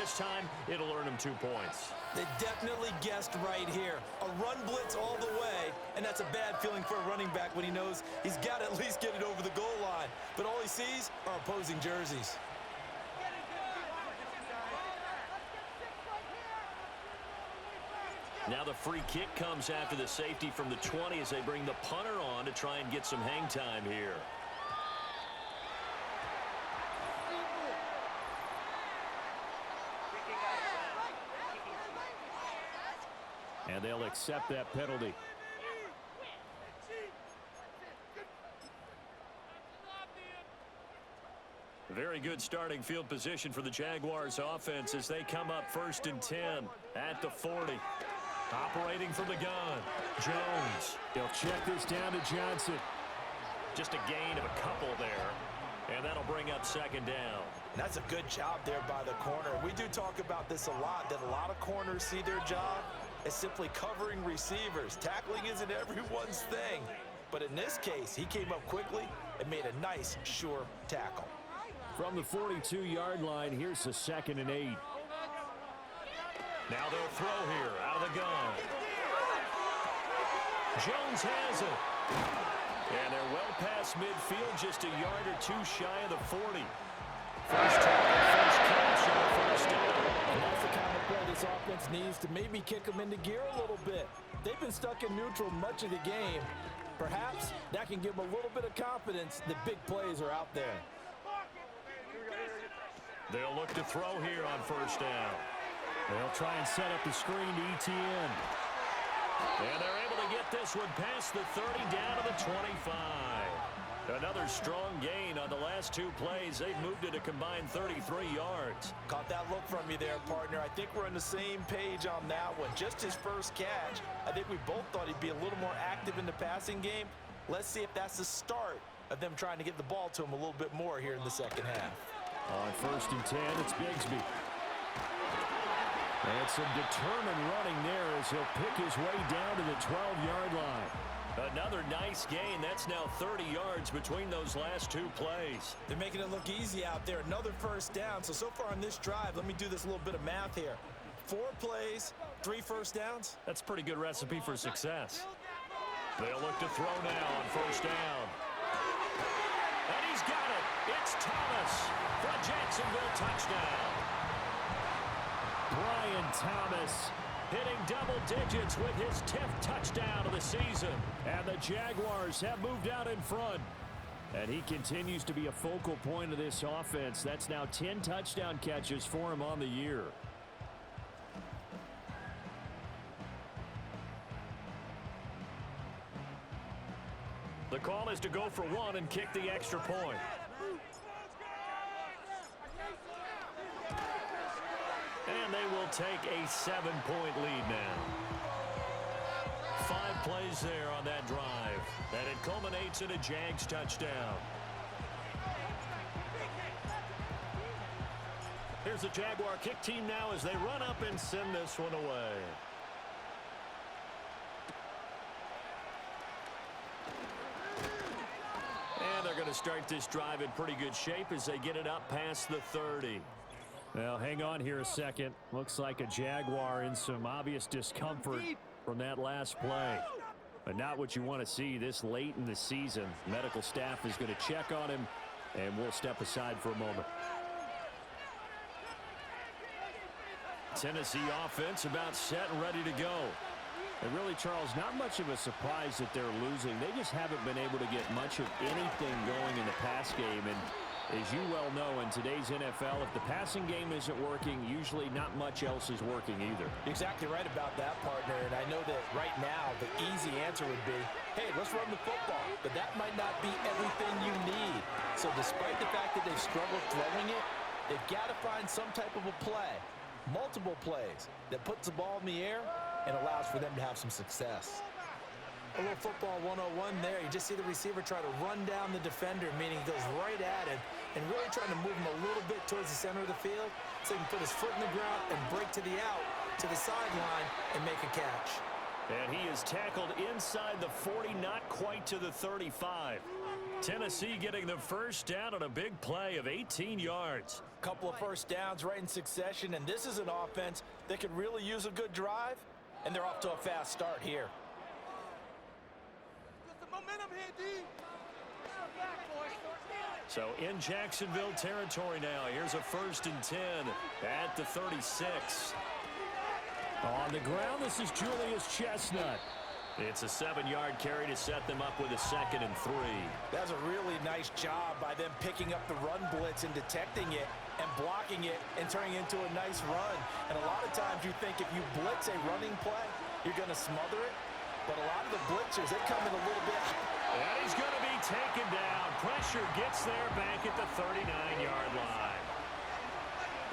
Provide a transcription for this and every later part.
this time, it'll earn him 2 points. They definitely guessed right here. A run blitz all the way, and that's a bad feeling for a running back when he knows he's got to at least get it over the goal line. But all he sees are opposing jerseys. Now the free kick comes after the safety from the 20 as they bring the punter on to try and get some hang time here. And they'll accept that penalty. Very good starting field position for the Jaguars offense as they come up 1st and 10 at the 40. Operating from the gun, Jones. They'll check this down to Johnson. Just a gain of a couple there, and that'll bring up 2nd down. And that's a good job there by the corner. We do talk about this a lot, that a lot of corners see their job as simply covering receivers. Tackling isn't everyone's thing. But in this case, he came up quickly and made a nice, sure tackle. From the 42-yard line, here's the 2nd and 8. Now they'll throw here out of the gun. Jones has it. And they're well past midfield, just a yard or 2 shy of the 40. First tackle, first catch, and first down. And that's the kind of play this offense needs to maybe kick them into gear a little bit. They've been stuck in neutral much of the game. Perhaps that can give them a little bit of confidence that big plays are out there. They'll look to throw here on first down. They'll try and set up the screen to ETN. And they're able to get this one past the 30 down to the 25. Another strong gain on the last 2 plays. They've moved it a combined 33 yards. Caught that look from you there, partner. I think we're on the same page on that one. Just his first catch. I think we both thought he'd be a little more active in the passing game. Let's see if that's the start of them trying to get the ball to him a little bit more here in the second half. On 1st and 10, it's Bigsby. And some determined running there as he'll pick his way down to the 12-yard line. Another nice gain. That's now 30 yards between those last 2 plays. They're making it look easy out there. Another first down. So far on this drive, let me do this little bit of math here. 4 plays, 3 first downs. That's a pretty good recipe for success. They'll look to throw now on first down. And he's got it. It's Thomas for a Jacksonville touchdown. Brian Thomas hitting double digits with his 10th touchdown of the season. And the Jaguars have moved out in front. And he continues to be a focal point of this offense. That's now 10 touchdown catches for him on the year. The call is to go for 1 and kick the extra point. And they will take a 7-point lead now. 5 plays there on that drive. And it culminates in a Jags touchdown. Here's the Jaguar kick team now as they run up and send this one away. And they're going to start this drive in pretty good shape as they get it up past the 30. Well, hang on here a second. Looks like a Jaguar in some obvious discomfort from that last play. But not what you want to see this late in the season. Medical staff is going to check on him, and we'll step aside for a moment. Tennessee offense about set and ready to go. And really, Charles, not much of a surprise that they're losing. They just haven't been able to get much of anything going in the pass game. And as you well know, in today's NFL, if the passing game isn't working, usually not much else is working either. You're exactly right about that, partner. And I know that right now the easy answer would be, hey, let's run the football. But that might not be everything you need. So despite the fact that they've struggled throwing it, they've got to find some type of a play, multiple plays, that puts the ball in the air and allows for them to have some success. A little football 101 there. You just see the receiver try to run down the defender, meaning he goes right at him and really trying to move him a little bit towards the center of the field so he can put his foot in the ground and break to the out, to the sideline, and make a catch. And he is tackled inside the 40, not quite to the 35. Tennessee getting the first down on a big play of 18 yards. Couple of first downs right in succession, and this is an offense that could really use a good drive, and they're off to a fast start here. So in Jacksonville territory now. Here's a 1st and 10 at the 36. On the ground, this is Julius Chestnut. It's a 7-yard carry to set them up with a 2nd and 3. That's a really nice job by them picking up the run blitz and detecting it and blocking it and turning it into a nice run. And a lot of times you think if you blitz a running play, you're going to smother it. But a lot of the blitzers, they come in a little bit. And he's going to be taken down. Pressure gets there back at the 39-yard line.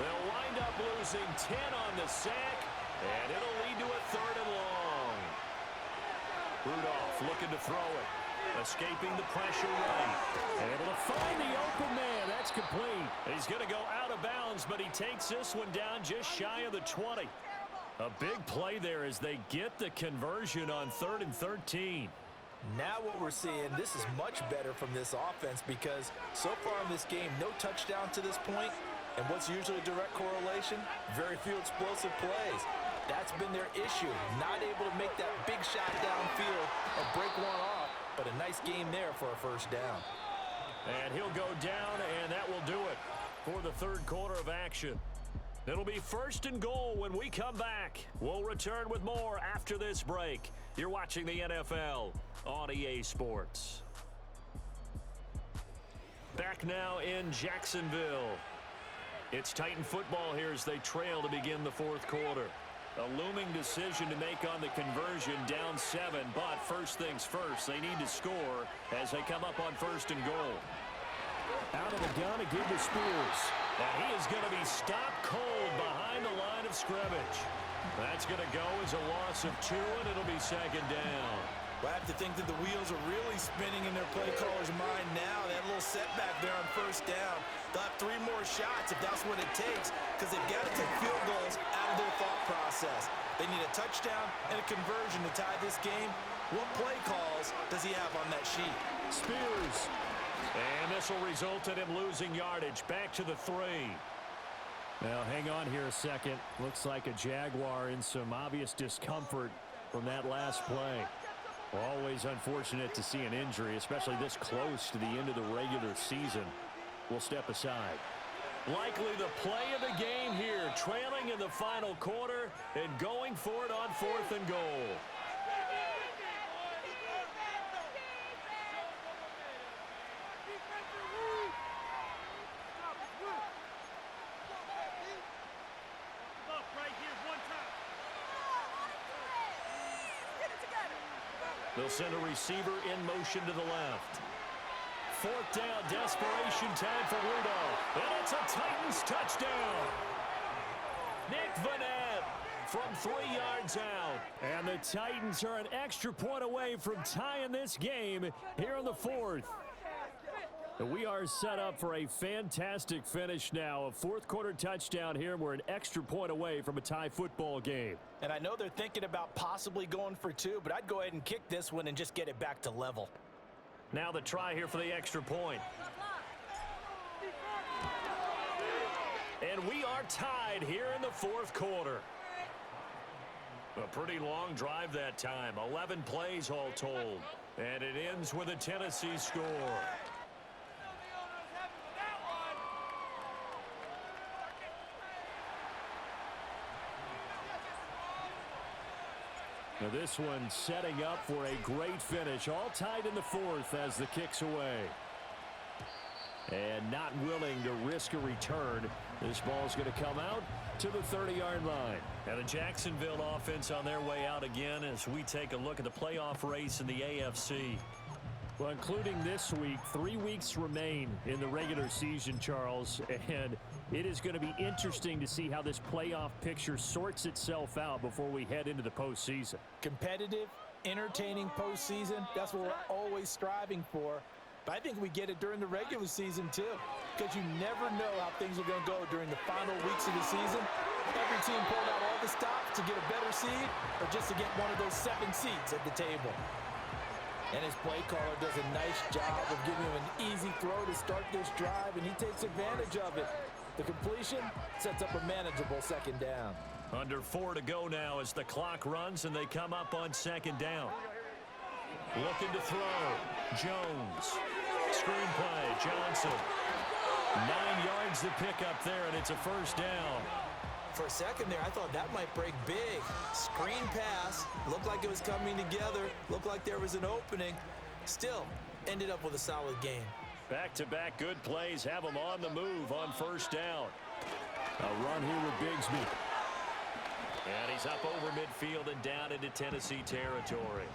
They'll wind up losing 10 on the sack, and it'll lead to a 3rd and long. Rudolph looking to throw it. Escaping the pressure right. Able to find the open man. That's complete. He's going to go out of bounds, but he takes this one down just shy of the 20. A big play there as they get the conversion on 3rd and 13. Now what we're seeing, this is much better from this offense because so far in this game, no touchdown to this point. And what's usually a direct correlation? Very few explosive plays. That's been their issue. Not able to make that big shot downfield or break one off, but a nice game there for a 1st down. And he'll go down, and that will do it for the 3rd quarter of action. It'll be 1st and goal when we come back. We'll return with more after this break. You're watching the NFL on EA Sports. Back now in Jacksonville. It's Titan football here as they trail to begin the 4th quarter. A looming decision to make on the conversion, down 7, but first things first, they need to score as they come up on 1st and goal. Out of the gun again to Spears. And he is going to be stopped cold behind the line of scrimmage. That's going to go as a loss of 2, and it'll be 2nd down. Well, I have to think that the wheels are really spinning in their play caller's mind now. That little setback there on 1st down. They'll have 3 more shots if that's what it takes because they've got to take field goals out of their thought process. They need a touchdown and a conversion to tie this game. What play calls does he have on that sheet? Spears. And this will result in him losing yardage. Back to the 3. Now, hang on here a second. Looks like a Jaguar in some obvious discomfort from that last play. Always unfortunate to see an injury, especially this close to the end of the regular season. We'll step aside. Likely the play of the game here, trailing in the final quarter and going for it on 4th and goal. They'll send a receiver in motion to the left. 4th down, desperation time for Rudolph. And it's a Titans touchdown. Nick Vanette from 3 yards out. And the Titans are an extra point away from tying this game here in the 4th. We are set up for a fantastic finish now. A 4th quarter touchdown here. We're an extra point away from a tie football game. And I know they're thinking about possibly going for 2, but I'd go ahead and kick this one and just get it back to level. Now the try here for the extra point. And we are tied here in the 4th quarter. A pretty long drive that time. 11 plays all told. And it ends with a Tennessee score. Now this one setting up for a great finish. All tied in the 4th as the kick's away. And not willing to risk a return. This ball's going to come out to the 30-yard line. And the Jacksonville offense on their way out again as we take a look at the playoff race in the AFC. Well, including this week, 3 weeks remain in the regular season, Charles, and it is going to be interesting to see how this playoff picture sorts itself out before we head into the postseason. Competitive, entertaining postseason, that's what we're always striving for. But I think we get it during the regular season, too, because you never know how things are going to go during the final weeks of the season. Every team pulled out all the stops to get a better seed or just to get one of those 7 seats at the table. And his play caller does a nice job of giving him an easy throw to start this drive, and he takes advantage of it. The completion sets up a manageable second down. Under 4 to go now as the clock runs and they come up on second down. Looking to throw. Jones. Screenplay. Johnson. 9 yards to pick up there, and it's a first down. For a second there, I thought that might break big. Screen pass. Looked like it was coming together. Looked like there was an opening. Still, ended up with a solid game. Back-to-back good plays have them on the move on first down. A run here with Bigsby. And he's up over midfield and down into Tennessee territory.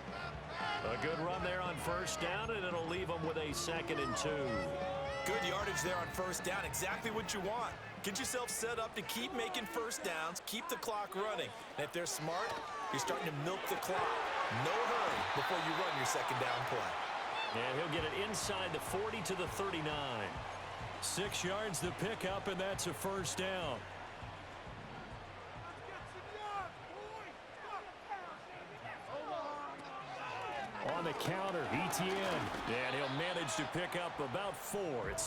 A good run there on first down, and it'll leave them with a 2nd and 2. Good yardage there on first down. Exactly what you want. Get yourself set up to keep making first downs, keep the clock running. And if they're smart, you're starting to milk the clock. No hurry before you run your second down play. And he'll get it inside the 40 to the 39. 6 yards to pick up, and that's a first down. On the counter, ETN. And he'll manage to pick up about 4. It's